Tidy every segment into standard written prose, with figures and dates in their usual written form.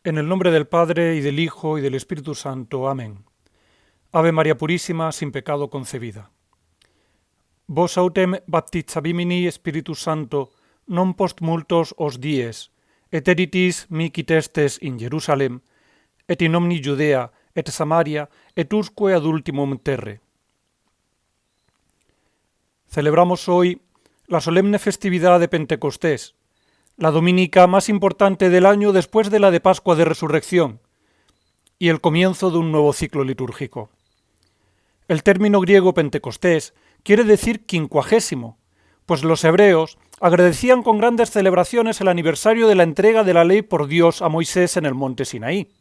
En el nombre del Padre, y del Hijo, y del Espíritu Santo. Amén. Ave María Purísima, sin pecado concebida. Vos autem baptizabimini Spiritus Santo, non post multos os dies, et eritis mihi testes in Jerusalem, et in omni Judea, et Samaria, et usque ad ultimum terre. Celebramos hoy la solemne festividad de Pentecostés, la dominica más importante del año después de la de Pascua de Resurrección, y el comienzo de un nuevo ciclo litúrgico. El término griego Pentecostés quiere decir quincuagésimo, pues los hebreos agradecían con grandes celebraciones el aniversario de la entrega de la ley por Dios a Moisés en el monte Sinaí,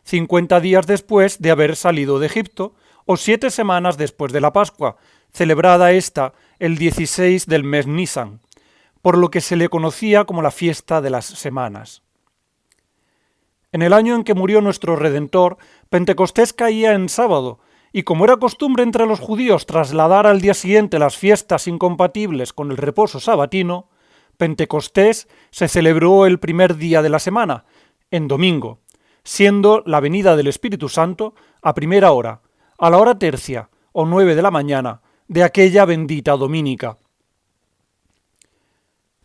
50 días después de haber salido de Egipto, o 7 semanas después de la Pascua, celebrada esta el 16 del mes Nisan, por lo que se le conocía como la fiesta de las semanas. En el año en que murió nuestro Redentor, Pentecostés caía en sábado, y como era costumbre entre los judíos trasladar al día siguiente las fiestas incompatibles con el reposo sabatino, Pentecostés se celebró el primer día de la semana, en domingo, siendo la venida del Espíritu Santo a primera hora, a la hora tercia o 9 de la mañana de aquella bendita dominica.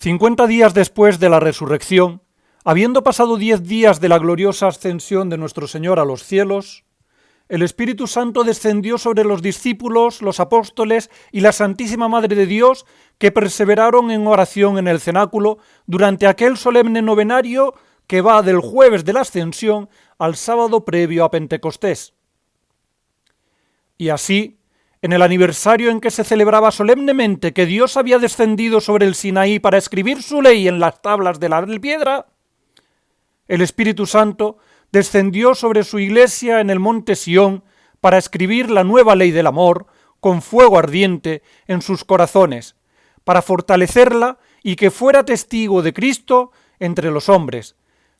50 días después de la resurrección, habiendo pasado 10 días de la gloriosa ascensión de nuestro Señor a los cielos, el Espíritu Santo descendió sobre los discípulos, los apóstoles y la Santísima Madre de Dios, que perseveraron en oración en el cenáculo durante aquel solemne novenario que va del jueves de la Ascensión al sábado previo a Pentecostés. Y así, en el aniversario en que se celebraba solemnemente que Dios había descendido sobre el Sinaí para escribir su ley en las tablas de la piedra, el Espíritu Santo descendió sobre su iglesia en el monte Sión para escribir la nueva ley del amor con fuego ardiente en sus corazones, para fortalecerla y que fuera testigo de Cristo entre los hombres,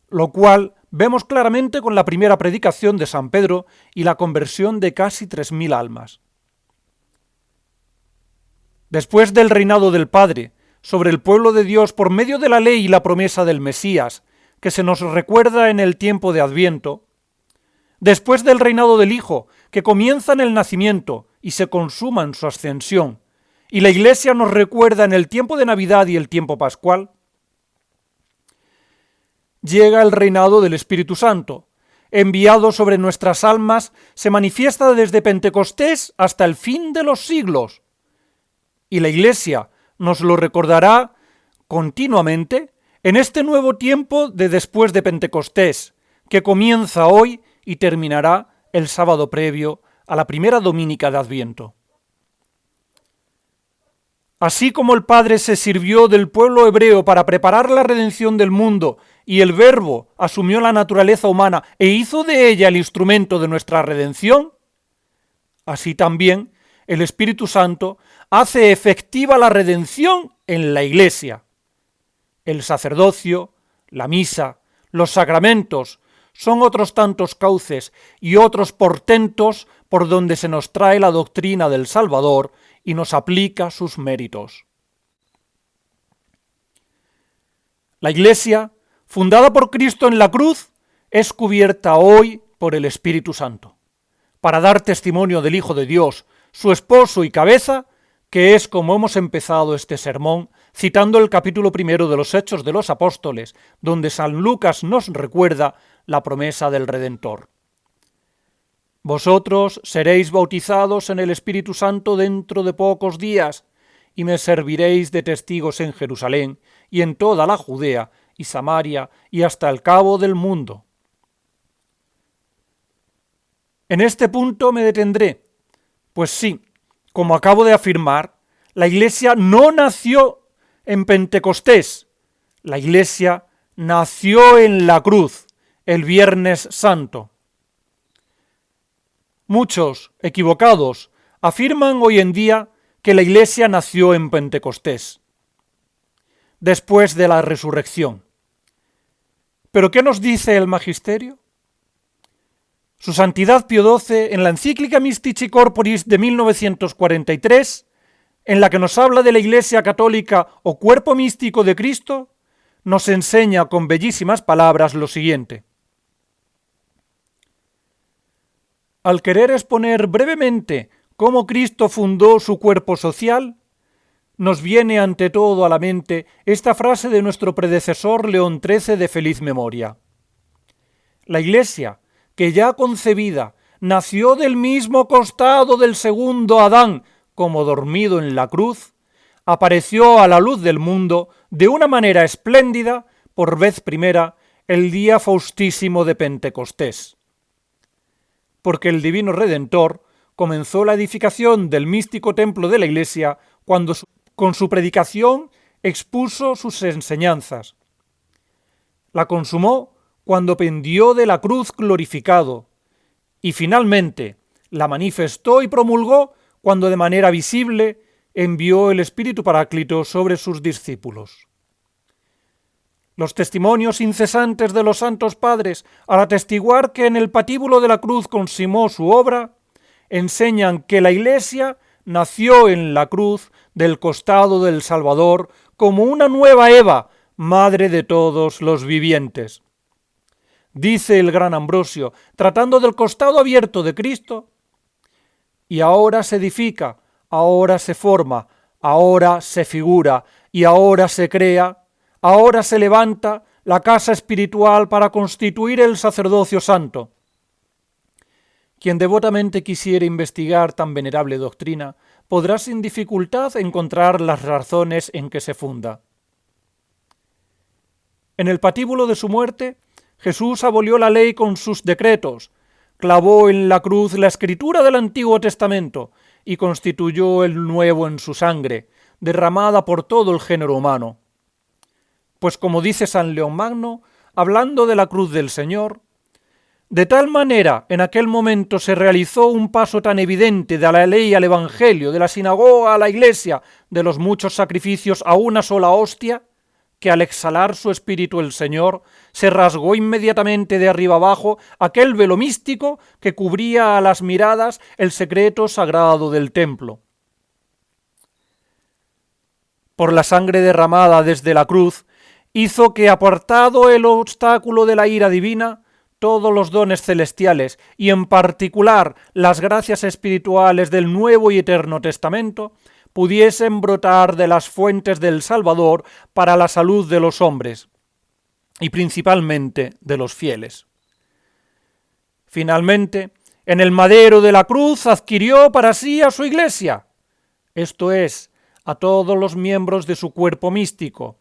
lo cual vemos claramente con la primera predicación de San Pedro y la conversión de casi 3.000 almas. Después del reinado del Padre sobre el pueblo de Dios por medio de la ley y la promesa del Mesías, que se nos recuerda en el tiempo de Adviento, después del reinado del Hijo, que comienza en el nacimiento y se consuma en su ascensión, y la Iglesia nos recuerda en el tiempo de Navidad y el tiempo pascual, llega el reinado del Espíritu Santo, enviado sobre nuestras almas, se manifiesta desde Pentecostés hasta el fin de los siglos, y la Iglesia nos lo recordará continuamente en este nuevo tiempo de después de Pentecostés, que comienza hoy y terminará el sábado previo a la primera dominica de Adviento. Así como el Padre se sirvió del pueblo hebreo para preparar la redención del mundo y el Verbo asumió la naturaleza humana e hizo de ella el instrumento de nuestra redención, así también el Espíritu Santo hace efectiva la redención en la Iglesia. El sacerdocio, la misa, los sacramentos son otros tantos cauces y otros portentos por donde se nos trae la doctrina del Salvador y nos aplica sus méritos. La Iglesia, fundada por Cristo en la cruz, es cubierta hoy por el Espíritu Santo, para dar testimonio del Hijo de Dios, su esposo y cabeza, que es como hemos empezado este sermón, citando el capítulo 1 de los Hechos de los Apóstoles, donde San Lucas nos recuerda la promesa del Redentor. Vosotros seréis bautizados en el Espíritu Santo dentro de pocos días, y me serviréis de testigos en Jerusalén, y en toda la Judea y Samaria, y hasta el cabo del mundo. En este punto me detendré, pues sí, como acabo de afirmar, la Iglesia no nació en Pentecostés, la Iglesia nació en la cruz, el Viernes Santo. Muchos, equivocados, afirman hoy en día que la Iglesia nació en Pentecostés, después de la resurrección. ¿Pero qué nos dice el Magisterio? Su Santidad Pío XII, en la encíclica Mystici Corporis de 1943, en la que nos habla de la Iglesia Católica o cuerpo místico de Cristo, nos enseña con bellísimas palabras lo siguiente: Al querer exponer brevemente cómo Cristo fundó su cuerpo social, nos viene ante todo a la mente esta frase de nuestro predecesor León XIII de feliz memoria. La Iglesia, que ya concebida, nació del mismo costado del segundo Adán, como dormido en la cruz, apareció a la luz del mundo de una manera espléndida, por vez primera, el día faustísimo de Pentecostés. Porque el Divino Redentor comenzó la edificación del místico templo de la Iglesia cuando con su predicación expuso sus enseñanzas. La consumó cuando pendió de la cruz glorificado, y finalmente la manifestó y promulgó cuando de manera visible envió el Espíritu Paráclito sobre sus discípulos. Los testimonios incesantes de los santos padres, al atestiguar que en el patíbulo de la cruz consumó su obra, enseñan que la Iglesia nació en la cruz del costado del Salvador como una nueva Eva, madre de todos los vivientes. Dice el gran Ambrosio, tratando del costado abierto de Cristo, y ahora se edifica, ahora se forma, ahora se figura y ahora se crea, ahora se levanta la casa espiritual para constituir el sacerdocio santo. Quien devotamente quisiere investigar tan venerable doctrina, podrá sin dificultad encontrar las razones en que se funda. En el patíbulo de su muerte, Jesús abolió la ley con sus decretos, clavó en la cruz la escritura del Antiguo Testamento y constituyó el nuevo en su sangre, derramada por todo el género humano. Pues como dice San León Magno, hablando de la cruz del Señor, de tal manera en aquel momento se realizó un paso tan evidente de la ley al Evangelio, de la sinagoga a la Iglesia, de los muchos sacrificios a una sola hostia, que al exhalar su espíritu el Señor, se rasgó inmediatamente de arriba abajo aquel velo místico que cubría a las miradas el secreto sagrado del templo. Por la sangre derramada desde la cruz, hizo que, apartado el obstáculo de la ira divina, todos los dones celestiales, y en particular las gracias espirituales del Nuevo y Eterno Testamento, pudiesen brotar de las fuentes del Salvador para la salud de los hombres, y principalmente de los fieles. Finalmente, en el madero de la cruz adquirió para sí a su Iglesia, esto es, a todos los miembros de su cuerpo místico,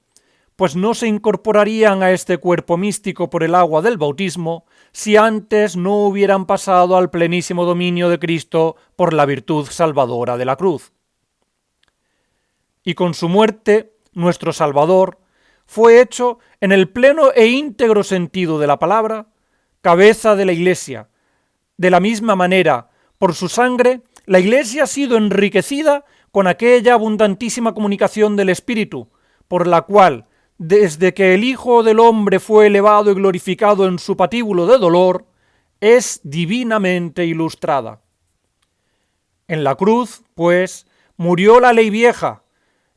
pues no se incorporarían a este cuerpo místico por el agua del bautismo si antes no hubieran pasado al plenísimo dominio de Cristo por la virtud salvadora de la cruz. Y con su muerte, nuestro Salvador fue hecho, en el pleno e íntegro sentido de la palabra, cabeza de la Iglesia. De la misma manera, por su sangre, la Iglesia ha sido enriquecida con aquella abundantísima comunicación del Espíritu, por la cual, desde que el Hijo del Hombre fue elevado y glorificado en su patíbulo de dolor, es divinamente ilustrada. En la cruz, pues, murió la ley vieja,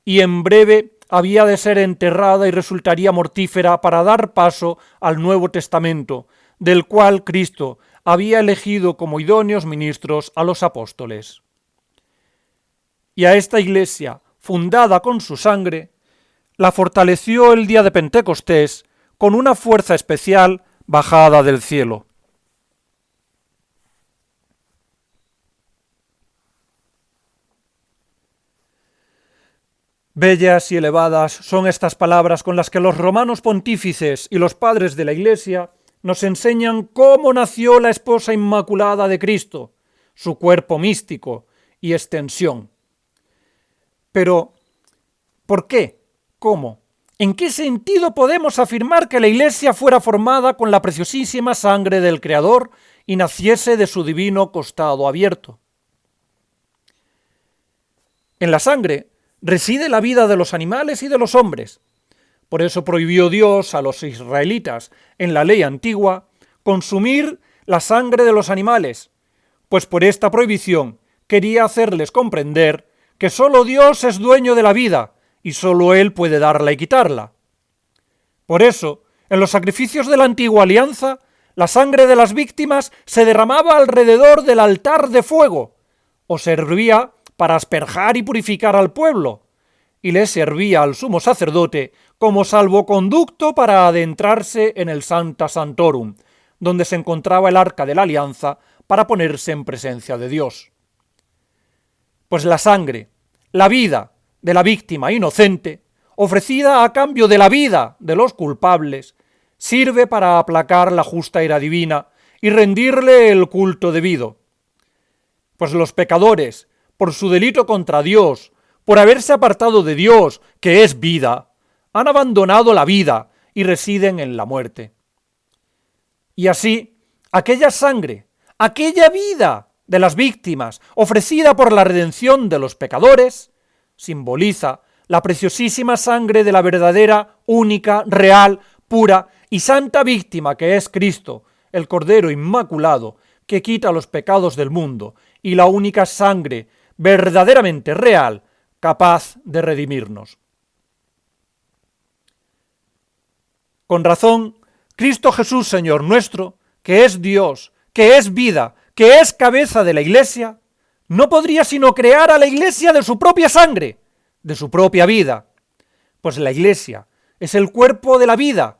y en breve había de ser enterrada y resultaría mortífera para dar paso al Nuevo Testamento, del cual Cristo había elegido como idóneos ministros a los apóstoles. Y a esta Iglesia, fundada con su sangre, la fortaleció el día de Pentecostés con una fuerza especial bajada del cielo. Bellas y elevadas son estas palabras con las que los romanos pontífices y los padres de la Iglesia nos enseñan cómo nació la esposa inmaculada de Cristo, su cuerpo místico y extensión. Pero, ¿por qué? ¿Cómo? ¿En qué sentido podemos afirmar que la Iglesia fuera formada con la preciosísima sangre del Creador y naciese de su divino costado abierto? En la sangre reside la vida de los animales y de los hombres. Por eso prohibió Dios a los israelitas, en la ley antigua, consumir la sangre de los animales, pues por esta prohibición quería hacerles comprender que sólo Dios es dueño de la vida y sólo Él puede darla y quitarla. Por eso, en los sacrificios de la antigua alianza, La sangre de las víctimas se derramaba alrededor del altar de fuego, o servía para asperjar y purificar al pueblo, y le servía al sumo sacerdote como salvoconducto para adentrarse en el Sancta Sanctorum, donde se encontraba el Arca de la Alianza para ponerse en presencia de Dios. Pues la sangre, la vida de la víctima inocente, ofrecida a cambio de la vida de los culpables, sirve para aplacar la justa ira divina y rendirle el culto debido. Pues los pecadores, por su delito contra Dios, por haberse apartado de Dios, que es vida, han abandonado la vida y residen en la muerte. Y así, aquella sangre, aquella vida de las víctimas, ofrecida por la redención de los pecadores, simboliza la preciosísima sangre de la verdadera, única, real, pura y santa víctima que es Cristo, el Cordero Inmaculado, que quita los pecados del mundo, y la única sangre verdaderamente real, capaz de redimirnos. Con razón, Cristo Jesús, Señor nuestro, que es Dios, que es vida, que es cabeza de la Iglesia, no podría sino crear a la Iglesia de su propia sangre, de su propia vida, pues la Iglesia es el cuerpo de la vida,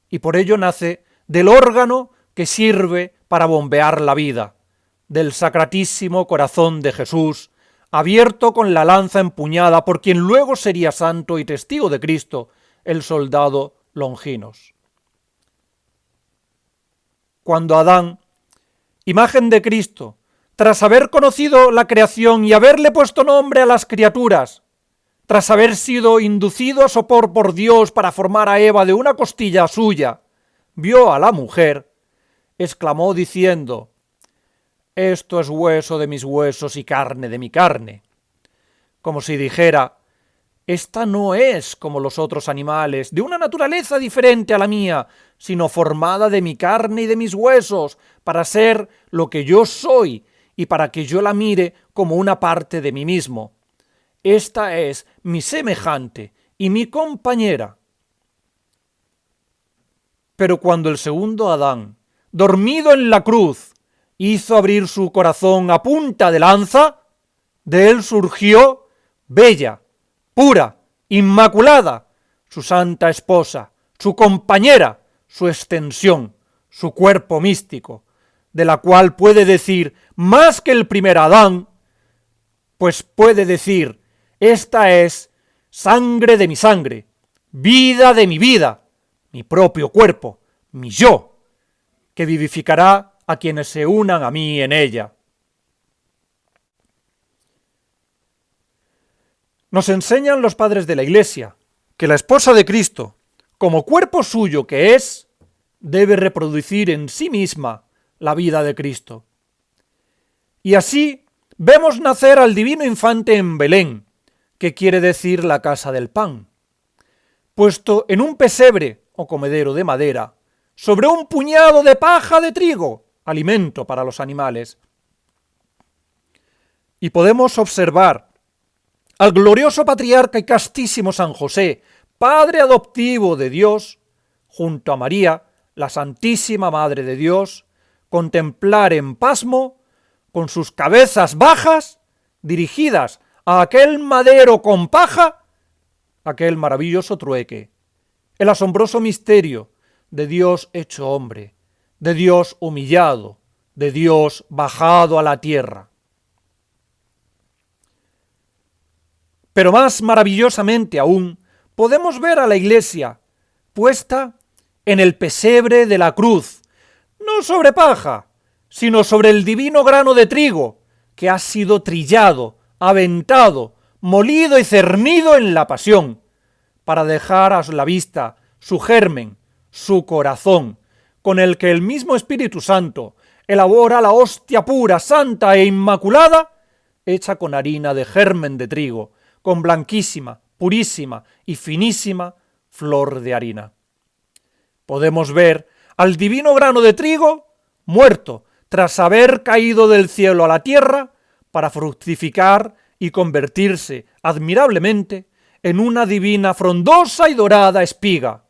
y por ello nace del órgano que sirve para bombear la vida, del Sacratísimo Corazón de Jesús, abierto con la lanza empuñada por quien luego sería santo y testigo de Cristo, el soldado Longinos. Cuando Adán, imagen de Cristo, tras haber conocido la creación y haberle puesto nombre a las criaturas, tras haber sido inducido a sopor por Dios para formar a Eva de una costilla suya, vio a la mujer, exclamó diciendo: «Esto es hueso de mis huesos y carne de mi carne», como si dijera: «Esta no es como los otros animales, de una naturaleza diferente a la mía, sino formada de mi carne y de mis huesos, para ser lo que yo soy y para que yo la mire como una parte de mí mismo. Esta es mi semejante y mi compañera». Pero cuando el segundo Adán, dormido en la cruz, hizo abrir su corazón a punta de lanza, de él surgió, bella, pura, inmaculada, su santa esposa, su compañera, su extensión, su cuerpo místico, de la cual puede decir más que el primer Adán, pues puede decir: «Esta es sangre de mi sangre, vida de mi vida, mi propio cuerpo, mi yo, que vivificará a quienes se unan a mí en ella». Nos enseñan los padres de la Iglesia que la esposa de Cristo, como cuerpo suyo que es, debe reproducir en sí misma la vida de Cristo. Y así vemos nacer al divino infante en Belén, que quiere decir la casa del pan, puesto en un pesebre o comedero de madera, sobre un puñado de paja de trigo, alimento para los animales. Y podemos observar al glorioso patriarca y castísimo San José, padre adoptivo de Dios, junto a María, la Santísima Madre de Dios, contemplar en pasmo, con sus cabezas bajas, dirigidas a aquel madero con paja, aquel maravilloso trueque, el asombroso misterio de Dios hecho hombre, de Dios humillado, de Dios bajado a la tierra. Pero más maravillosamente aún, podemos ver a la Iglesia puesta en el pesebre de la cruz, no sobre paja, sino sobre el divino grano de trigo, que ha sido trillado, aventado, molido y cernido en la pasión, para dejar a la vista su germen, su corazón, con el que el mismo Espíritu Santo elabora la hostia pura, santa e inmaculada, hecha con harina de germen de trigo, con blanquísima, purísima y finísima flor de harina. Podemos ver al divino grano de trigo muerto tras haber caído del cielo a la tierra para fructificar y convertirse admirablemente en una divina frondosa y dorada espiga.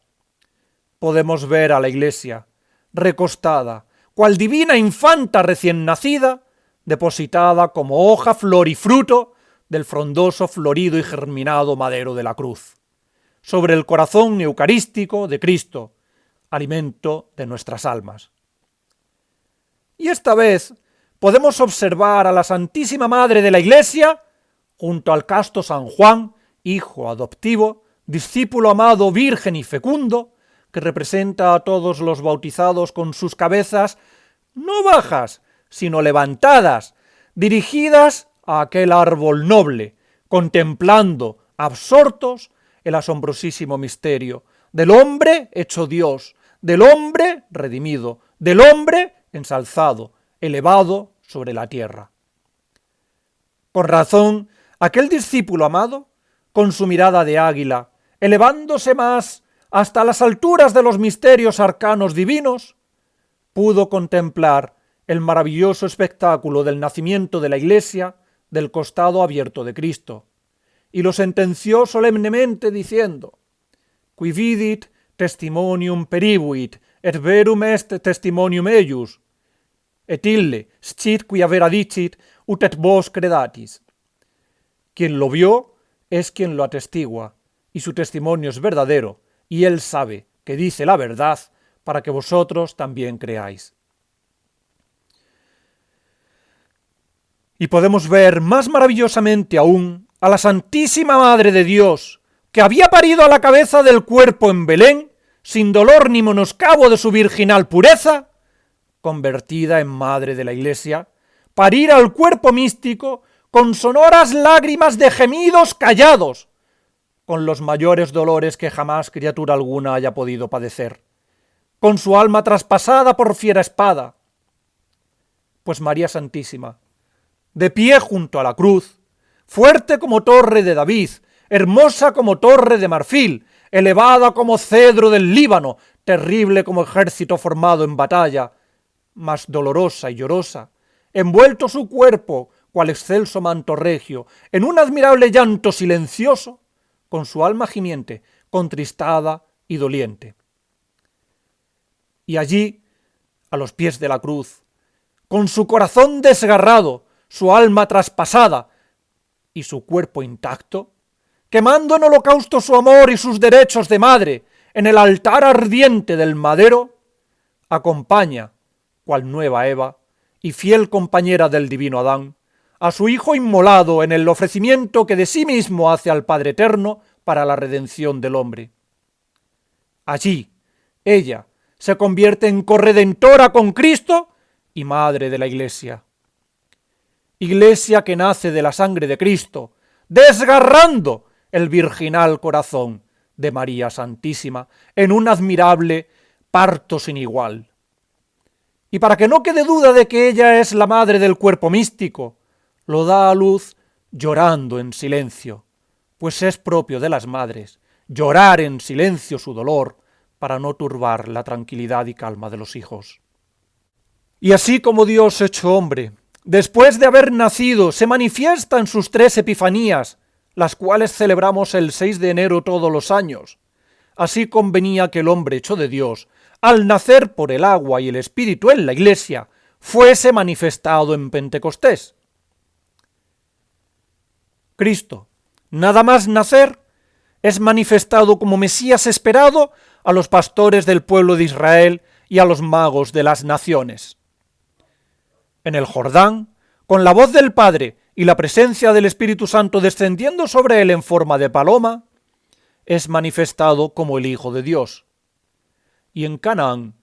Podemos ver a la Iglesia recostada, cual divina infanta recién nacida, depositada como hoja, flor y fruto del frondoso, florido y germinado madero de la cruz, sobre el corazón eucarístico de Cristo, alimento de nuestras almas. Y esta vez podemos observar a la Santísima Madre de la Iglesia junto al casto San Juan, hijo adoptivo, discípulo amado, virgen y fecundo, que representa a todos los bautizados con sus cabezas no bajas, sino levantadas, dirigidas a aquel árbol noble, contemplando, absortos, el asombrosísimo misterio del hombre hecho Dios, del hombre redimido, del hombre ensalzado, elevado sobre la tierra. Con razón, aquel discípulo amado, con su mirada de águila, elevándose más hasta las alturas de los misterios arcanos divinos, pudo contemplar el maravilloso espectáculo del nacimiento de la Iglesia del costado abierto de Cristo, y lo sentenció solemnemente diciendo: Qui vidit testimonium peribuit, et verum est testimonium eius, et ille scit quia vera dicit, ut et vos credatis. Quien lo vio es quien lo atestigua, y su testimonio es verdadero, y él sabe que dice la verdad, para que vosotros también creáis. Y podemos ver más maravillosamente aún a la Santísima Madre de Dios, que había parido a la cabeza del cuerpo en Belén, sin dolor ni menoscabo de su virginal pureza, convertida en Madre de la Iglesia, parir al cuerpo místico con sonoras lágrimas de gemidos callados, con los mayores dolores que jamás criatura alguna haya podido padecer, con su alma traspasada por fiera espada. Pues María Santísima, de pie junto a la cruz, fuerte como torre de David, hermosa como torre de marfil, elevada como cedro del Líbano, terrible como ejército formado en batalla, mas dolorosa y llorosa, envuelto su cuerpo, cual excelso manto regio, en un admirable llanto silencioso, con su alma gimiente, contristada y doliente. Y allí, a los pies de la cruz, con su corazón desgarrado, su alma traspasada y su cuerpo intacto, quemando en holocausto su amor y sus derechos de madre en el altar ardiente del madero, acompaña, cual nueva Eva y fiel compañera del divino Adán, a su Hijo inmolado en el ofrecimiento que de sí mismo hace al Padre Eterno para la redención del hombre. Allí, ella se convierte en corredentora con Cristo y Madre de la Iglesia. Iglesia que nace de la sangre de Cristo, desgarrando el virginal corazón de María Santísima en un admirable parto sin igual. Y para que no quede duda de que ella es la madre del cuerpo místico, lo da a luz llorando en silencio, pues es propio de las madres llorar en silencio su dolor para no turbar la tranquilidad y calma de los hijos. Y así como Dios hecho hombre, después de haber nacido, se manifiesta en sus 3 epifanías, las cuales celebramos el 6 de enero todos los años. Así convenía que el hombre hecho de Dios, al nacer por el agua y el Espíritu en la Iglesia, fuese manifestado en Pentecostés. Cristo, nada más nacer, es manifestado como Mesías esperado a los pastores del pueblo de Israel y a los magos de las naciones. En el Jordán, con la voz del Padre y la presencia del Espíritu Santo descendiendo sobre él en forma de paloma, es manifestado como el Hijo de Dios. Y en Canaán,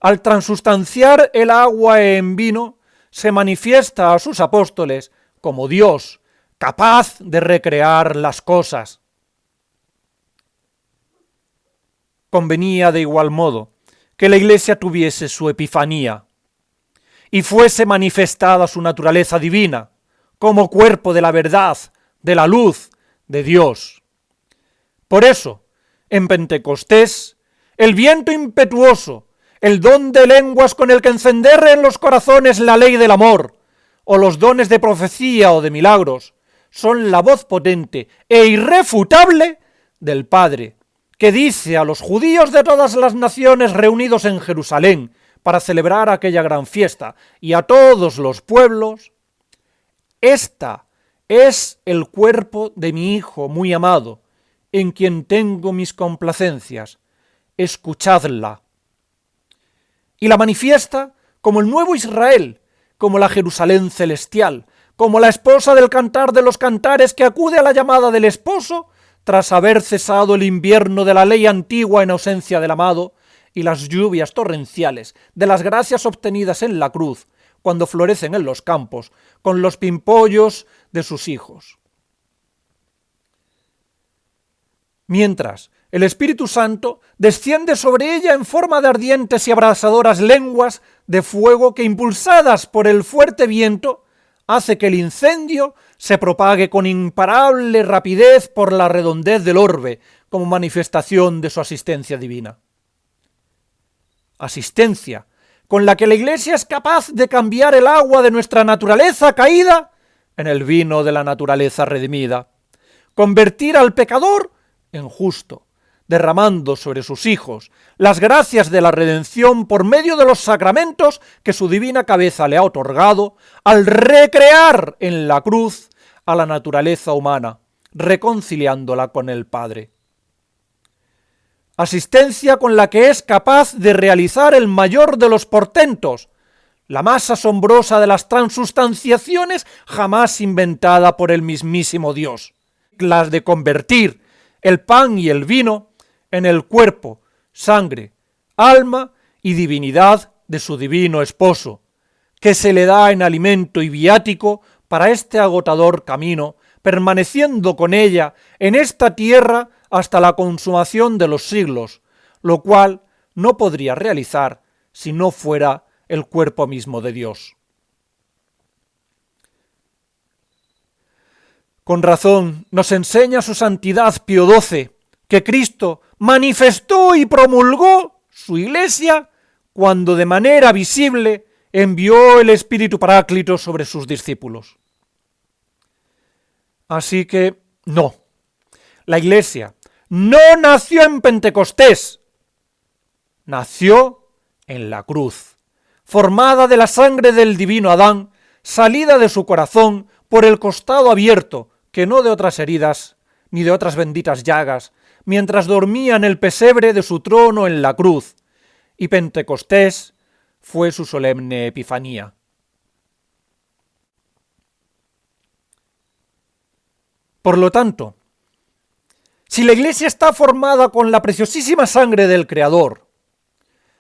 al transustanciar el agua en vino, se manifiesta a sus apóstoles como Dios, capaz de recrear las cosas. Convenía de igual modo que la Iglesia tuviese su epifanía y fuese manifestada su naturaleza divina como cuerpo de la verdad, de la luz, de Dios. Por eso, en Pentecostés, el viento impetuoso, el don de lenguas con el que encender en los corazones la ley del amor, o los dones de profecía o de milagros, son la voz potente e irrefutable del Padre, que dice a los judíos de todas las naciones reunidos en Jerusalén, para celebrar aquella gran fiesta, y a todos los pueblos: «Esta es el cuerpo de mi Hijo muy amado, en quien tengo mis complacencias, escuchadla». Y la manifiesta como el nuevo Israel, como la Jerusalén celestial, como la esposa del cantar de los cantares que acude a la llamada del esposo tras haber cesado el invierno de la ley antigua en ausencia del amado y las lluvias torrenciales de las gracias obtenidas en la cruz, cuando florecen en los campos con los pimpollos de sus hijos. Mientras el Espíritu Santo desciende sobre ella en forma de ardientes y abrasadoras lenguas de fuego que, impulsadas por el fuerte viento, hace que el incendio se propague con imparable rapidez por la redondez del orbe, como manifestación de su asistencia divina. Asistencia con la que la Iglesia es capaz de cambiar el agua de nuestra naturaleza caída en el vino de la naturaleza redimida, convertir al pecador en justo, derramando sobre sus hijos las gracias de la redención por medio de los sacramentos que su divina cabeza le ha otorgado, al recrear en la cruz a la naturaleza humana, reconciliándola con el Padre. Asistencia con la que es capaz de realizar el mayor de los portentos, la más asombrosa de las transustanciaciones jamás inventada por el mismísimo Dios, las de convertir el pan y el vino en el cuerpo, sangre, alma y divinidad de su divino esposo, que se le da en alimento y viático para este agotador camino, permaneciendo con ella en esta tierra hasta la consumación de los siglos, lo cual no podría realizar si no fuera el cuerpo mismo de Dios. Con razón nos enseña su santidad Pío XII que Cristo manifestó y promulgó su Iglesia cuando de manera visible envió el Espíritu Paráclito sobre sus discípulos. Así que no, la Iglesia no nació en Pentecostés, nació en la cruz, formada de la sangre del divino Adán, salida de su corazón por el costado abierto, que no de otras heridas, ni de otras benditas llagas, mientras dormía en el pesebre de su trono en la cruz, y Pentecostés fue su solemne epifanía. Por lo tanto, si la Iglesia está formada con la preciosísima sangre del Creador,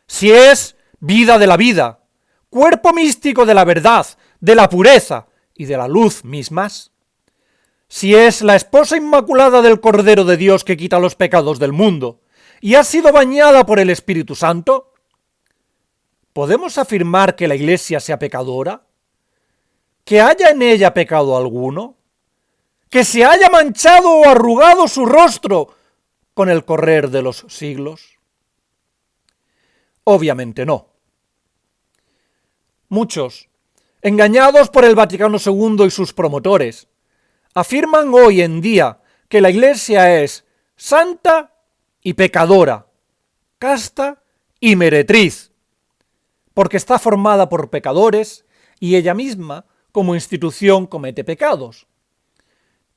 si es vida de la vida, cuerpo místico de la verdad, de la pureza y de la luz mismas, si es la esposa inmaculada del Cordero de Dios que quita los pecados del mundo y ha sido bañada por el Espíritu Santo, ¿podemos afirmar que la Iglesia sea pecadora? ¿Que haya en ella pecado alguno? ¿Que se haya manchado o arrugado su rostro con el correr de los siglos? Obviamente no. Muchos, engañados por el Vaticano II y sus promotores, afirman hoy en día que la Iglesia es santa y pecadora, casta y meretriz, porque está formada por pecadores y ella misma, como institución, comete pecados.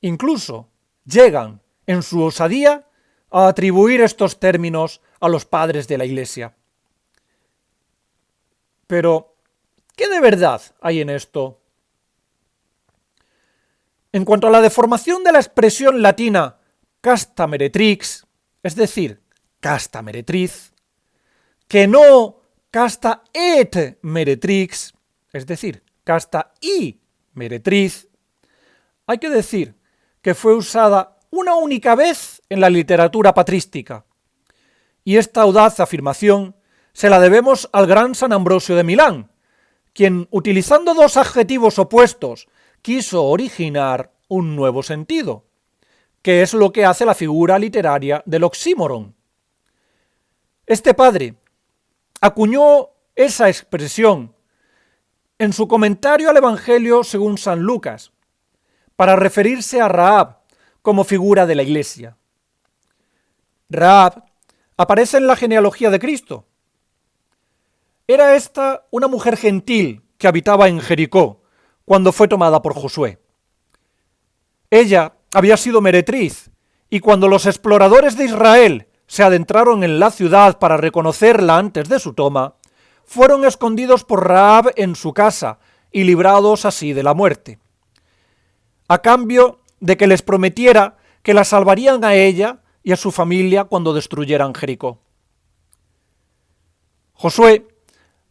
Incluso llegan, en su osadía, a atribuir estos términos a los padres de la Iglesia. Pero, ¿qué de verdad hay en esto? En cuanto a la deformación de la expresión latina casta meretrix, es decir, casta meretriz, que no casta et meretrix, es decir, casta y meretriz, hay que decir que fue usada una única vez en la literatura patrística, y esta audaz afirmación se la debemos al gran San Ambrosio de Milán, quien, utilizando dos adjetivos opuestos, quiso originar un nuevo sentido, que es lo que hace la figura literaria del oxímoron. Este padre acuñó esa expresión en su comentario al Evangelio según San Lucas, para referirse a Rahab como figura de la Iglesia. Rahab aparece en la genealogía de Cristo. Era esta una mujer gentil que habitaba en Jericó cuando fue tomada por Josué. Ella había sido meretriz, y cuando los exploradores de Israel se adentraron en la ciudad para reconocerla antes de su toma, fueron escondidos por Rahab en su casa y librados así de la muerte, a cambio de que les prometiera que la salvarían a ella y a su familia cuando destruyeran Jericó. Josué,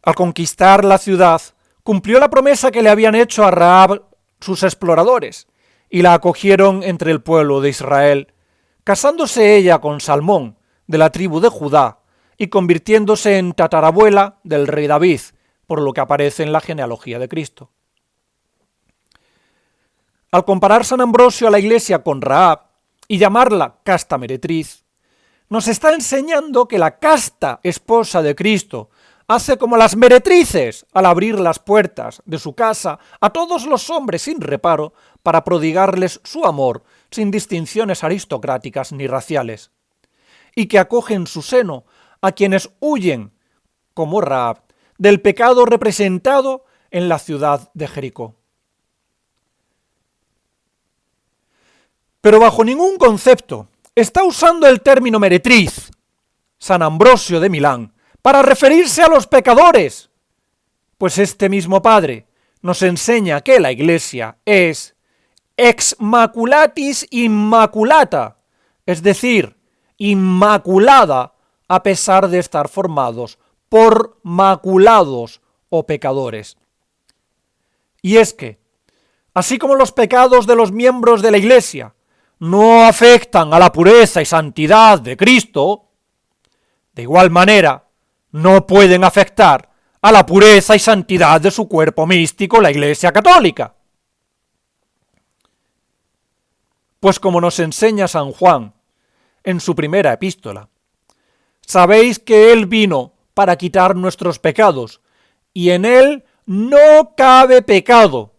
al conquistar la ciudad, cumplió la promesa que le habían hecho a Rahab sus exploradores, y la acogieron entre el pueblo de Israel, casándose ella con Salmón, de la tribu de Judá, y convirtiéndose en tatarabuela del rey David, por lo que aparece en la genealogía de Cristo. Al comparar San Ambrosio a la Iglesia con Rahab y llamarla casta meretriz, nos está enseñando que la casta esposa de Cristo hace como las meretrices al abrir las puertas de su casa a todos los hombres sin reparo para prodigarles su amor sin distinciones aristocráticas ni raciales, y que acoge en su seno a quienes huyen, como Rahab, del pecado representado en la ciudad de Jericó. Pero bajo ningún concepto está usando el término meretriz, San Ambrosio de Milán, para referirse a los pecadores, pues este mismo padre nos enseña que la Iglesia es ex maculatis immaculata, es decir, inmaculada a pesar de estar formados por maculados o pecadores. Y es que, así como los pecados de los miembros de la Iglesia no afectan a la pureza y santidad de Cristo, de igual manera no pueden afectar a la pureza y santidad de su cuerpo místico, la Iglesia Católica. Pues como nos enseña San Juan en su primera epístola, sabéis que Él vino para quitar nuestros pecados, y en Él no cabe pecado.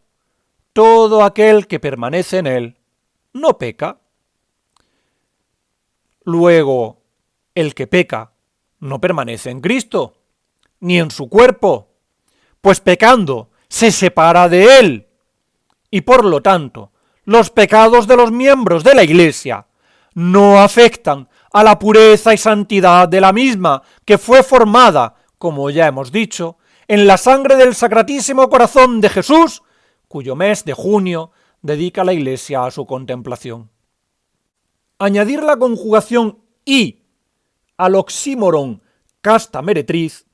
Todo aquel que permanece en Él no peca. Luego, el que peca no permanece en Cristo, ni en su cuerpo, pues pecando se separa de Él, y por lo tanto, los pecados de los miembros de la Iglesia no afectan a la pureza y santidad de la misma, que fue formada, como ya hemos dicho, en la sangre del Sacratísimo Corazón de Jesús, cuyo mes de junio dedica la Iglesia a su contemplación. Añadir la conjugación y al oxímoron casta meretriz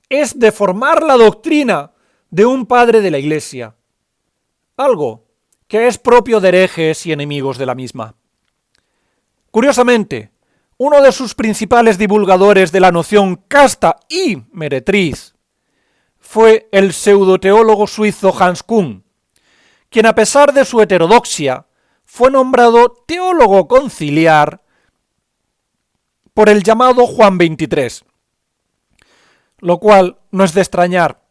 es deformar la doctrina de un padre de la Iglesia, algo que es propio de herejes y enemigos de la misma. Curiosamente, uno de sus principales divulgadores de la noción casta y meretriz fue el pseudoteólogo suizo Hans Küng, quien a pesar de su heterodoxia fue nombrado teólogo conciliar por el llamado Juan XXIII, lo cual no es de extrañar,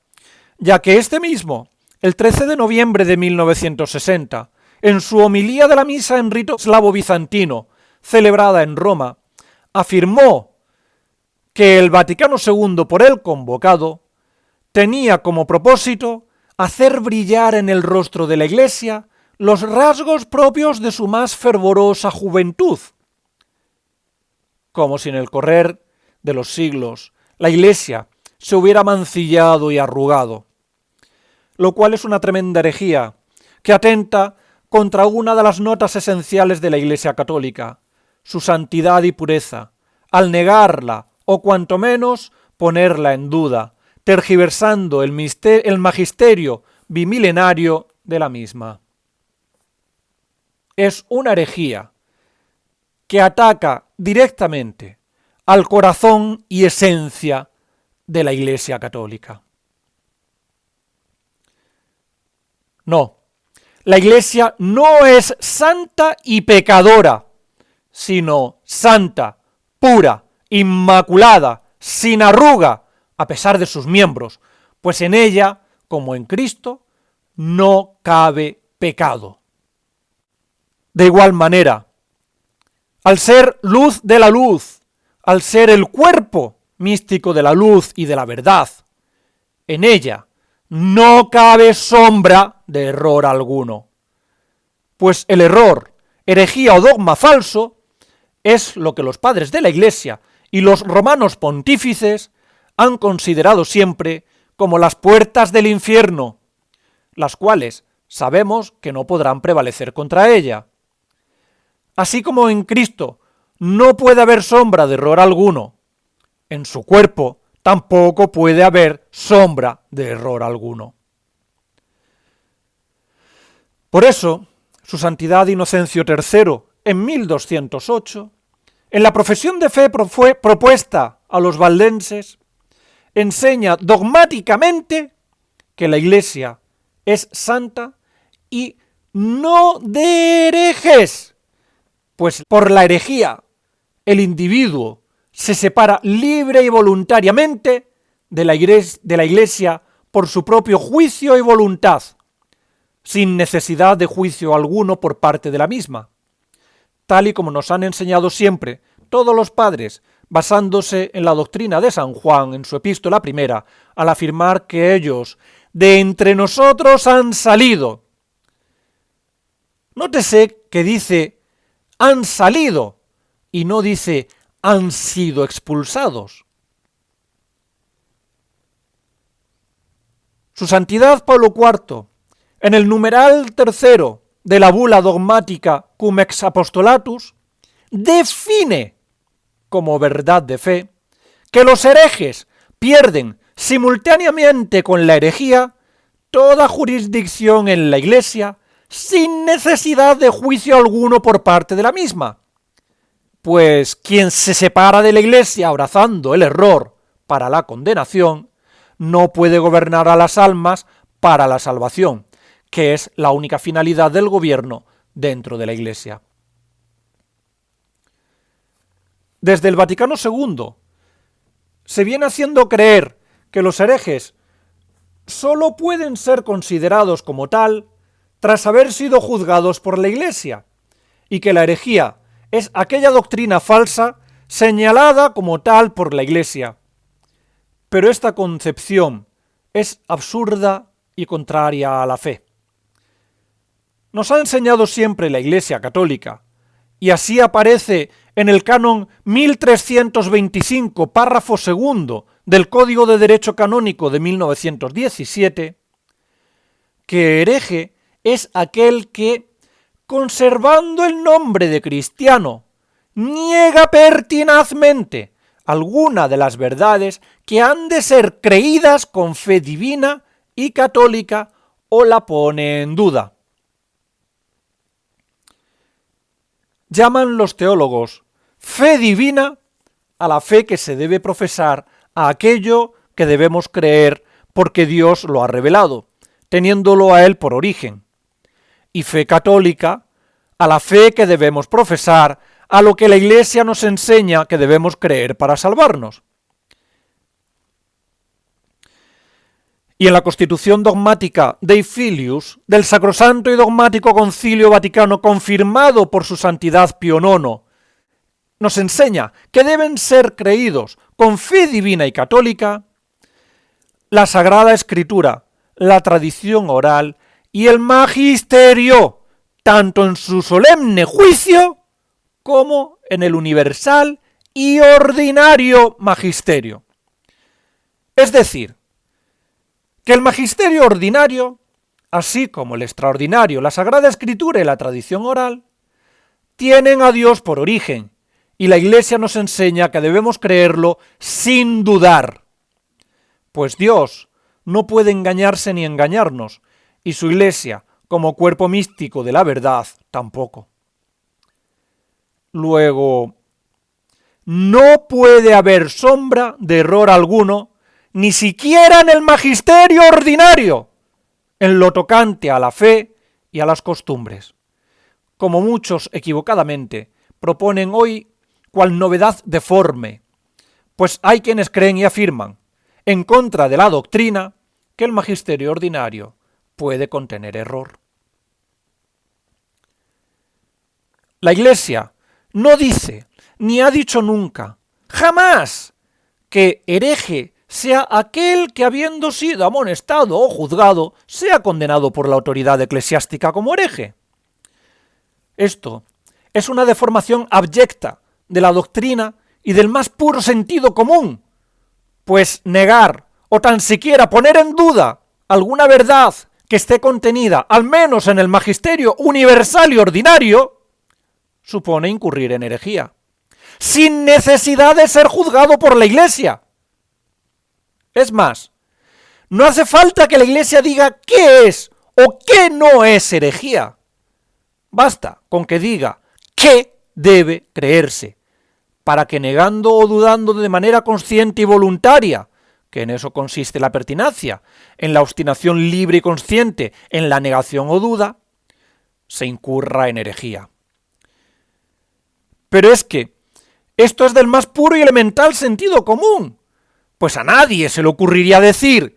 ya que este mismo, el 13 de noviembre de 1960, en su homilía de la misa en rito eslavo-bizantino, celebrada en Roma, afirmó que el Vaticano II, por él convocado, tenía como propósito hacer brillar en el rostro de la Iglesia los rasgos propios de su más fervorosa juventud, como si en el correr de los siglos la Iglesia se hubiera mancillado y arrugado, lo cual es una tremenda herejía que atenta contra una de las notas esenciales de la Iglesia Católica, su santidad y pureza, al negarla o cuanto menos ponerla en duda, tergiversando el magisterio bimilenario de la misma. Es una herejía que ataca directamente al corazón y esencia de la Iglesia Católica. No, la Iglesia no es santa y pecadora, sino santa, pura, inmaculada, sin arruga, a pesar de sus miembros, pues en ella, como en Cristo, no cabe pecado. De igual manera, al ser luz de la luz, al ser el cuerpo místico de la luz y de la verdad, en ella no cabe sombra de error alguno, pues el error, herejía o dogma falso es lo que los padres de la Iglesia y los romanos pontífices han considerado siempre como las puertas del infierno, las cuales sabemos que no podrán prevalecer contra ella. Así como en Cristo no puede haber sombra de error alguno, en su cuerpo tampoco puede haber sombra de error alguno. Por eso, Su Santidad Inocencio III, en 1208, en la profesión de fe propuesta a los valdenses, enseña dogmáticamente que la Iglesia es santa y no de herejes, pues por la herejía el individuo se separa libre y voluntariamente de la Iglesia por su propio juicio y voluntad, sin necesidad de juicio alguno por parte de la misma, tal y como nos han enseñado siempre todos los padres, basándose en la doctrina de San Juan en su epístola primera, al afirmar que ellos de entre nosotros han salido. Nótese que dice han salido y no dice han sido expulsados. Su Santidad Pablo IV, en el numeral tercero de la bula dogmática Cum ex Apostolatus, define como verdad de fe que los herejes pierden simultáneamente con la herejía toda jurisdicción en la Iglesia sin necesidad de juicio alguno por parte de la misma, pues quien se separa de la Iglesia abrazando el error para la condenación no puede gobernar a las almas para la salvación, que es la única finalidad del gobierno dentro de la Iglesia. Desde el Vaticano II se viene haciendo creer que los herejes solo pueden ser considerados como tal tras haber sido juzgados por la Iglesia, y que la herejía es aquella doctrina falsa señalada como tal por la Iglesia. Pero esta concepción es absurda y contraria a la fe. Nos ha enseñado siempre la Iglesia católica, y así aparece en el canon 1325, párrafo segundo del Código de Derecho Canónico de 1917, que hereje es aquel que, conservando el nombre de cristiano, niega pertinazmente alguna de las verdades que han de ser creídas con fe divina y católica o la pone en duda. Llaman los teólogos fe divina a la fe que se debe profesar a aquello que debemos creer porque Dios lo ha revelado, teniéndolo a él por origen, y fe católica a la fe que debemos profesar a lo que la Iglesia nos enseña que debemos creer para salvarnos. Y en la Constitución dogmática Dei Filius del Sacrosanto y Dogmático Concilio Vaticano, confirmado por su Santidad Pío IX, nos enseña que deben ser creídos con fe divina y católica la Sagrada Escritura, la tradición oral y el magisterio, tanto en su solemne juicio como en el universal y ordinario magisterio. Es decir, que el magisterio ordinario, así como el extraordinario, la Sagrada Escritura y la tradición oral, tienen a Dios por origen, y la Iglesia nos enseña que debemos creerlo sin dudar, pues Dios no puede engañarse ni engañarnos, y su Iglesia, como cuerpo místico de la verdad, tampoco. Luego, no puede haber sombra de error alguno, ni siquiera en el magisterio ordinario, en lo tocante a la fe y a las costumbres, como muchos equivocadamente proponen hoy cual novedad deforme, pues hay quienes creen y afirman, en contra de la doctrina, que el magisterio ordinario puede contener error. La Iglesia no dice, ni ha dicho nunca, jamás, que hereje sea aquel que, habiendo sido amonestado o juzgado, sea condenado por la autoridad eclesiástica como hereje. Esto es una deformación abyecta de la doctrina y del más puro sentido común, pues negar o tan siquiera poner en duda alguna verdad que esté contenida, al menos en el magisterio universal y ordinario, supone incurrir en herejía, sin necesidad de ser juzgado por la Iglesia. Es más, no hace falta que la Iglesia diga qué es o qué no es herejía. Basta con que diga qué debe creerse, para que negando o dudando de manera consciente y voluntaria, que en eso consiste la pertinacia, en la obstinación libre y consciente, en la negación o duda, se incurra en herejía. Pero es que esto es del más puro y elemental sentido común, pues a nadie se le ocurriría decir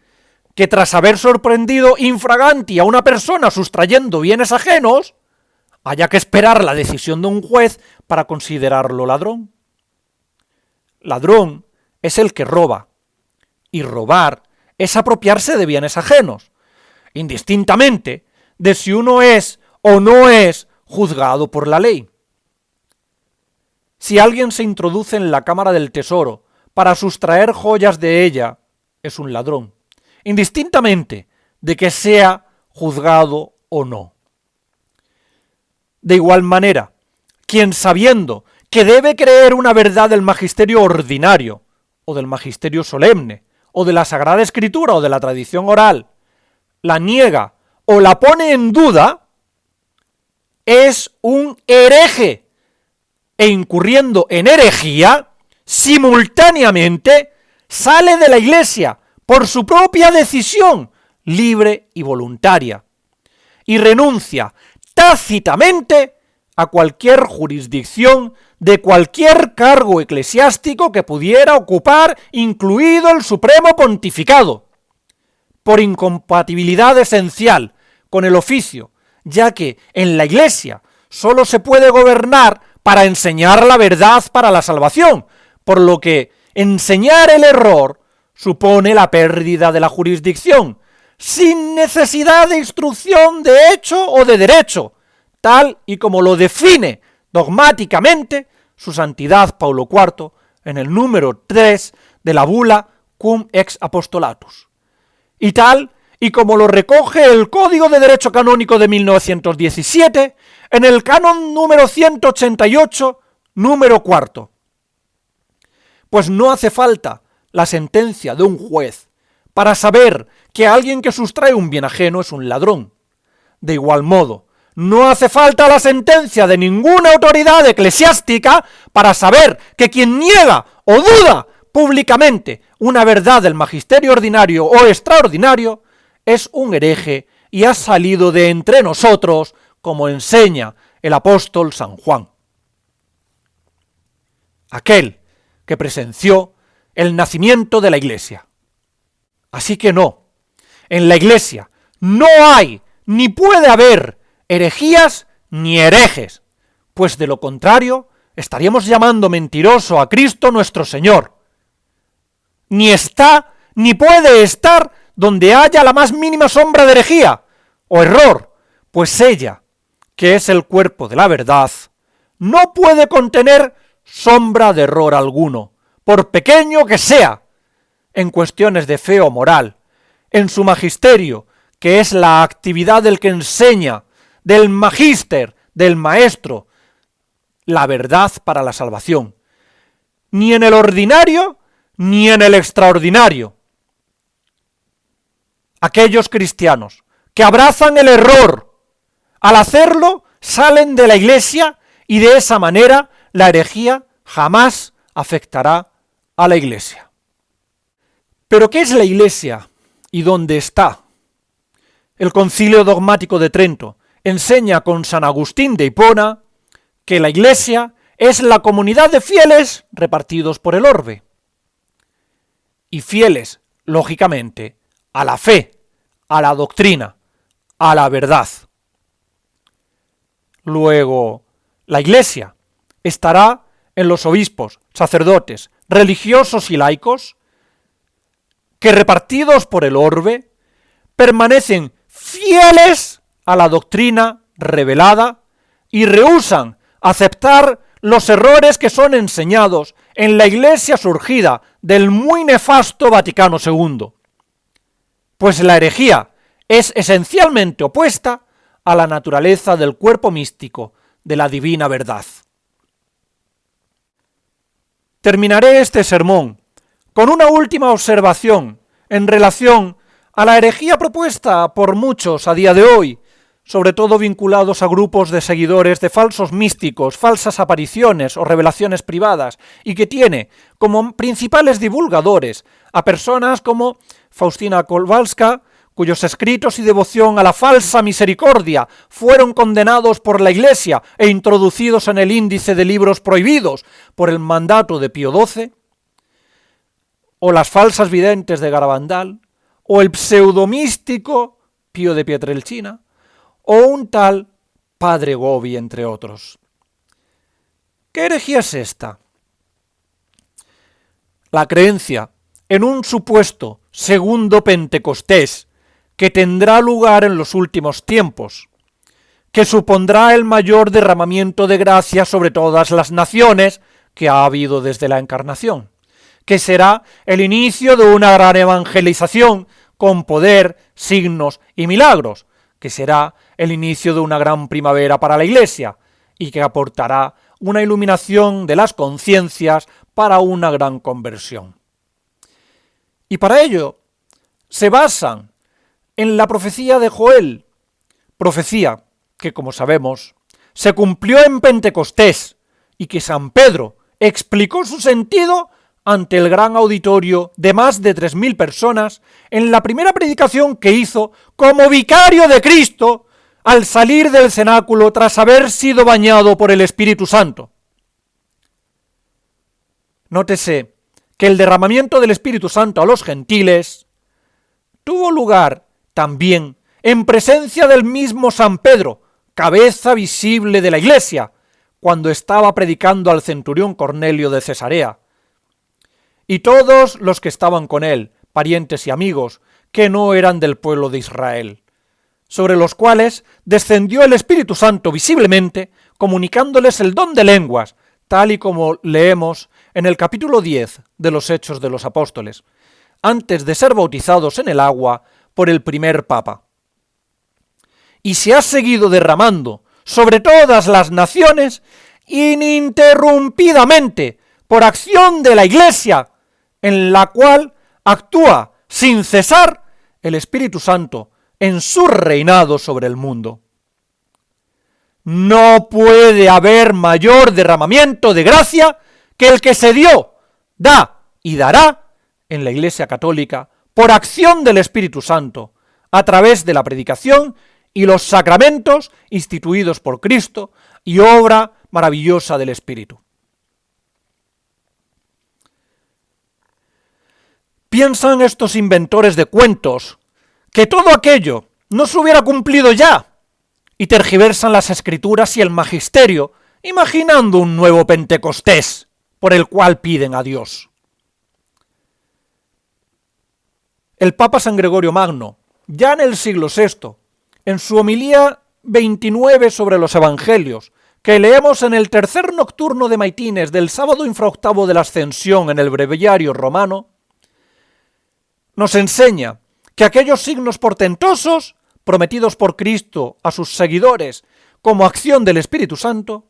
que tras haber sorprendido infraganti a una persona sustrayendo bienes ajenos, haya que esperar la decisión de un juez para considerarlo ladrón. Ladrón es el que roba, y robar es apropiarse de bienes ajenos, indistintamente de si uno es o no es juzgado por la ley. Si alguien se introduce en la cámara del tesoro para sustraer joyas de ella, es un ladrón, indistintamente de que sea juzgado o no. De igual manera, quien sabiendo que debe creer una verdad del magisterio ordinario, o del magisterio solemne, o de la Sagrada Escritura, o de la tradición oral, la niega o la pone en duda, es un hereje, e incurriendo en herejía, simultáneamente sale de la Iglesia por su propia decisión, libre y voluntaria, y renuncia tácitamente a cualquier jurisdicción de cualquier cargo eclesiástico que pudiera ocupar, incluido el Supremo Pontificado, por incompatibilidad esencial con el oficio, ya que en la Iglesia solo se puede gobernar para enseñar la verdad para la salvación, por lo que enseñar el error supone la pérdida de la jurisdicción, sin necesidad de instrucción de hecho o de derecho, tal y como lo define dogmáticamente su santidad Paulo IV en el número 3 de la bula Cum ex Apostolatus, y tal y como lo recoge el Código de Derecho Canónico de 1917 en el canon número 188, número 4. Pues no hace falta la sentencia de un juez para saber que alguien que sustrae un bien ajeno es un ladrón. De igual modo, no hace falta la sentencia de ninguna autoridad eclesiástica para saber que quien niega o duda públicamente una verdad del magisterio ordinario o extraordinario es un hereje y ha salido de entre nosotros, como enseña el apóstol San Juan. Aquel que presenció el nacimiento de la Iglesia. Así que no, en la Iglesia no hay ni puede haber herejías ni herejes, pues de lo contrario estaríamos llamando mentiroso a Cristo nuestro Señor. Ni está ni puede estar donde haya la más mínima sombra de herejía o error, pues ella, que es el cuerpo de la verdad, no puede contener sombra de error alguno, por pequeño que sea, en cuestiones de fe o moral, en su magisterio, que es la actividad del que enseña, del magíster, del maestro, la verdad para la salvación, ni en el ordinario ni en el extraordinario. Aquellos cristianos que abrazan el error, al hacerlo salen de la Iglesia y de esa manera la herejía jamás afectará a la Iglesia. ¿Pero qué es la Iglesia y dónde está? El Concilio Dogmático de Trento enseña con San Agustín de Hipona que la Iglesia es la comunidad de fieles repartidos por el orbe. Y fieles, lógicamente, a la fe, a la doctrina, a la verdad. Luego, la Iglesia estará en los obispos, sacerdotes, religiosos y laicos, que repartidos por el orbe, permanecen fieles a la doctrina revelada y rehúsan aceptar los errores que son enseñados en la Iglesia surgida del muy nefasto Vaticano II. Pues la herejía es esencialmente opuesta a la naturaleza del cuerpo místico de la divina verdad. Terminaré este sermón con una última observación en relación a la herejía propuesta por muchos a día de hoy, sobre todo vinculados a grupos de seguidores de falsos místicos, falsas apariciones o revelaciones privadas, y que tiene como principales divulgadores a personas como Faustina Kowalska, cuyos escritos y devoción a la falsa misericordia fueron condenados por la Iglesia e introducidos en el índice de libros prohibidos por el mandato de Pío XII, o las falsas videntes de Garabandal, o el pseudomístico Pío de Pietrelcina, o un tal Padre Gobi, entre otros. ¿Qué herejía es esta? La creencia en un supuesto segundo Pentecostés que tendrá lugar en los últimos tiempos, que supondrá el mayor derramamiento de gracia sobre todas las naciones que ha habido desde la Encarnación, que será el inicio de una gran evangelización con poder, signos y milagros, que será el inicio de una gran primavera para la Iglesia y que aportará una iluminación de las conciencias para una gran conversión. Y para ello se basan en la profecía de Joel, profecía que, como sabemos, se cumplió en Pentecostés y que San Pedro explicó su sentido ante el gran auditorio de más de 3.000 personas en la primera predicación que hizo como vicario de Cristo al salir del cenáculo tras haber sido bañado por el Espíritu Santo. Nótese que el derramamiento del Espíritu Santo a los gentiles tuvo lugar también en presencia del mismo San Pedro, cabeza visible de la Iglesia, cuando estaba predicando al centurión Cornelio de Cesarea, y todos los que estaban con él, parientes y amigos, que no eran del pueblo de Israel, sobre los cuales descendió el Espíritu Santo visiblemente, comunicándoles el don de lenguas, tal y como leemos en el capítulo 10 de los Hechos de los Apóstoles, antes de ser bautizados en el agua por el primer Papa. Y se ha seguido derramando sobre todas las naciones ininterrumpidamente por acción de la Iglesia, en la cual actúa sin cesar el Espíritu Santo en su reinado sobre el mundo. No puede haber mayor derramamiento de gracia que el que se dio, da y dará en la Iglesia Católica por acción del Espíritu Santo, a través de la predicación y los sacramentos instituidos por Cristo y obra maravillosa del Espíritu. ¿Piensan estos inventores de cuentos que todo aquello no se hubiera cumplido ya? Y tergiversan las Escrituras y el Magisterio, imaginando un nuevo Pentecostés por el cual piden a Dios. El Papa San Gregorio Magno, ya en el siglo VI, en su homilía 29 sobre los Evangelios, que leemos en el tercer nocturno de Maitines del sábado infraoctavo de la Ascensión en el Breviario Romano, nos enseña que aquellos signos portentosos prometidos por Cristo a sus seguidores como acción del Espíritu Santo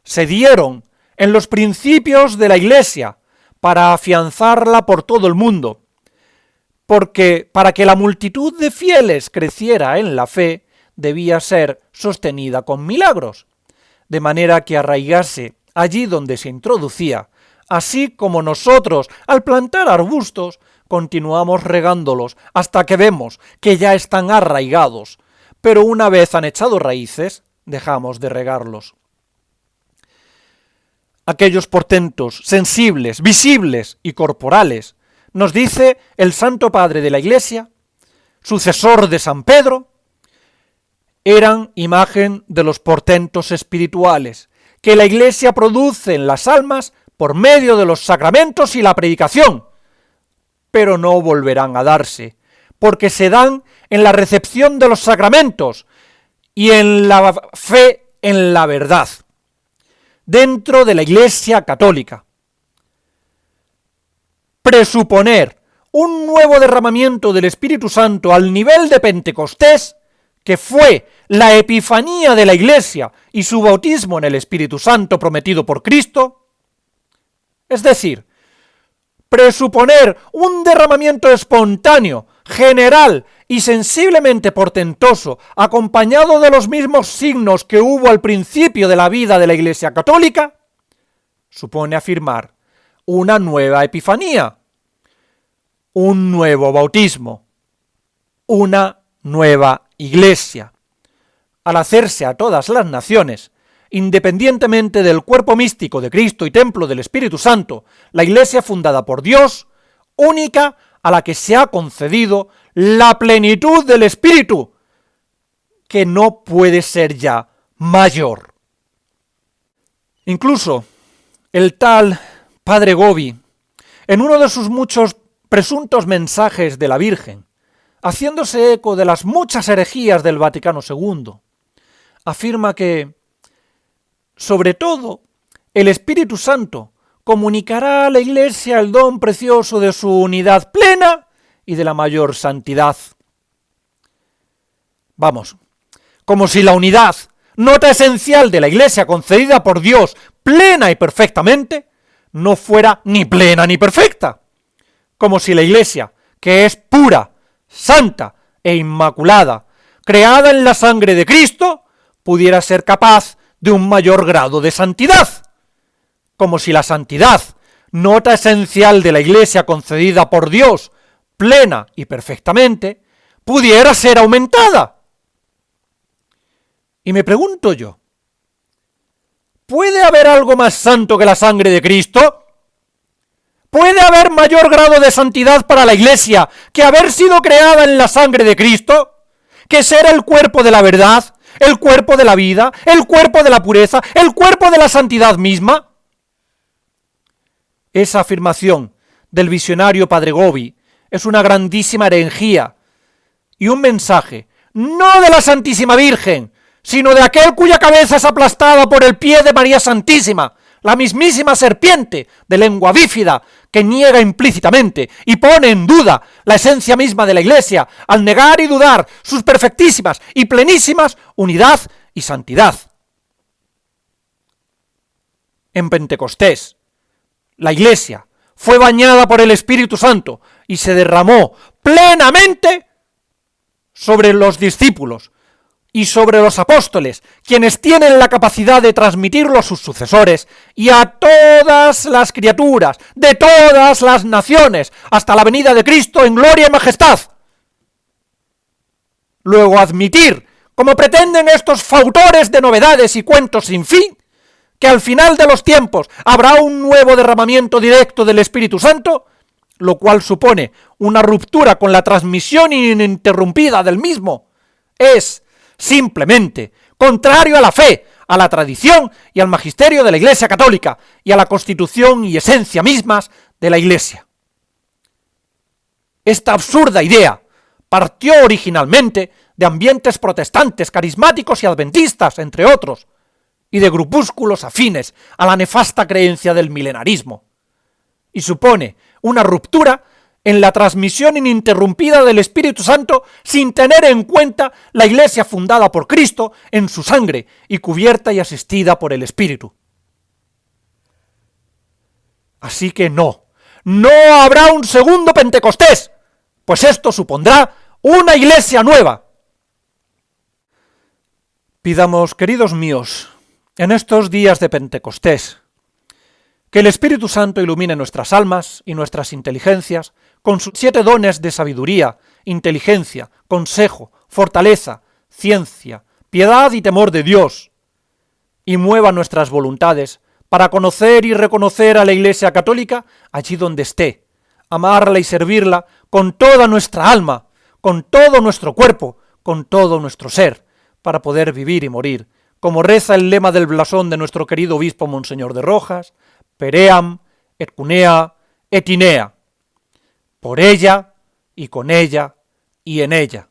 se dieron en los principios de la Iglesia para afianzarla por todo el mundo, porque para que la multitud de fieles creciera en la fe debía ser sostenida con milagros, de manera que arraigase allí donde se introducía, así como nosotros al plantar arbustos continuamos regándolos hasta que vemos que ya están arraigados, pero una vez han echado raíces, dejamos de regarlos. Aquellos portentos sensibles, visibles y corporales, nos dice el Santo Padre de la Iglesia, sucesor de San Pedro, eran imagen de los portentos espirituales que la Iglesia produce en las almas por medio de los sacramentos y la predicación, pero no volverán a darse, porque se dan en la recepción de los sacramentos y en la fe en la verdad, dentro de la Iglesia Católica. Presuponer un nuevo derramamiento del Espíritu Santo al nivel de Pentecostés, que fue la epifanía de la Iglesia y su bautismo en el Espíritu Santo prometido por Cristo, es decir, presuponer un derramamiento espontáneo, general y sensiblemente portentoso, acompañado de los mismos signos que hubo al principio de la vida de la Iglesia Católica, supone afirmar una nueva epifanía, un nuevo bautismo, una nueva Iglesia. Al hacerse a todas las naciones, independientemente del cuerpo místico de Cristo y templo del Espíritu Santo, la Iglesia fundada por Dios, única a la que se ha concedido la plenitud del Espíritu, que no puede ser ya mayor. Incluso el tal Padre Gobi, en uno de sus muchos presuntos mensajes de la Virgen, haciéndose eco de las muchas herejías del Vaticano II, afirma que, sobre todo, el Espíritu Santo comunicará a la Iglesia el don precioso de su unidad plena y de la mayor santidad. Vamos, como si la unidad, nota esencial de la Iglesia concedida por Dios plena y perfectamente, no fuera ni plena ni perfecta. Como si la Iglesia, que es pura, santa e inmaculada, creada en la sangre de Cristo, pudiera ser capaz de un mayor grado de santidad. Como si la santidad, nota esencial de la Iglesia concedida por Dios, plena y perfectamente, pudiera ser aumentada. Y me pregunto yo, ¿puede haber algo más santo que la sangre de Cristo? ¿Puede haber mayor grado de santidad para la Iglesia que haber sido creada en la sangre de Cristo? ¿Que ser el cuerpo de la verdad, el cuerpo de la vida, el cuerpo de la pureza, el cuerpo de la santidad misma? Esa afirmación del visionario Padre Gobi es una grandísima herejía y un mensaje, no de la Santísima Virgen, sino de aquel cuya cabeza es aplastada por el pie de María Santísima, la mismísima serpiente de lengua bífida que niega implícitamente y pone en duda la esencia misma de la Iglesia al negar y dudar sus perfectísimas y plenísimas unidad y santidad. En Pentecostés, la Iglesia fue bañada por el Espíritu Santo y se derramó plenamente sobre los discípulos y sobre los apóstoles, quienes tienen la capacidad de transmitirlo a sus sucesores y a todas las criaturas de todas las naciones, hasta la venida de Cristo en gloria y majestad. Luego admitir, como pretenden estos fautores de novedades y cuentos sin fin, que al final de los tiempos habrá un nuevo derramamiento directo del Espíritu Santo, lo cual supone una ruptura con la transmisión ininterrumpida del mismo, es simplemente contrario a la fe, a la tradición y al magisterio de la Iglesia Católica y a la constitución y esencia mismas de la Iglesia. Esta absurda idea partió originalmente de ambientes protestantes, carismáticos y adventistas, entre otros, y de grupúsculos afines a la nefasta creencia del milenarismo, y supone una ruptura en la transmisión ininterrumpida del Espíritu Santo sin tener en cuenta la Iglesia fundada por Cristo en su sangre y cubierta y asistida por el Espíritu. Así que no habrá un segundo Pentecostés, pues esto supondrá una Iglesia nueva. Pidamos, queridos míos, en estos días de Pentecostés, que el Espíritu Santo ilumine nuestras almas y nuestras inteligencias con sus 7 dones de sabiduría, inteligencia, consejo, fortaleza, ciencia, piedad y temor de Dios, y mueva nuestras voluntades para conocer y reconocer a la Iglesia Católica allí donde esté, amarla y servirla con toda nuestra alma, con todo nuestro cuerpo, con todo nuestro ser, para poder vivir y morir, como reza el lema del blasón de nuestro querido obispo Monseñor de Rojas: Peream, et cunea, et inea. por ella, y con ella, y en ella.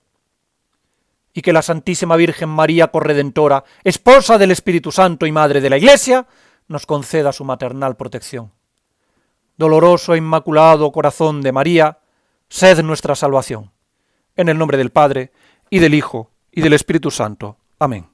Y que la Santísima Virgen María Corredentora, esposa del Espíritu Santo y Madre de la Iglesia, nos conceda su maternal protección. Doloroso e inmaculado corazón de María, sed nuestra salvación. En el nombre del Padre, y del Hijo, y del Espíritu Santo. Amén.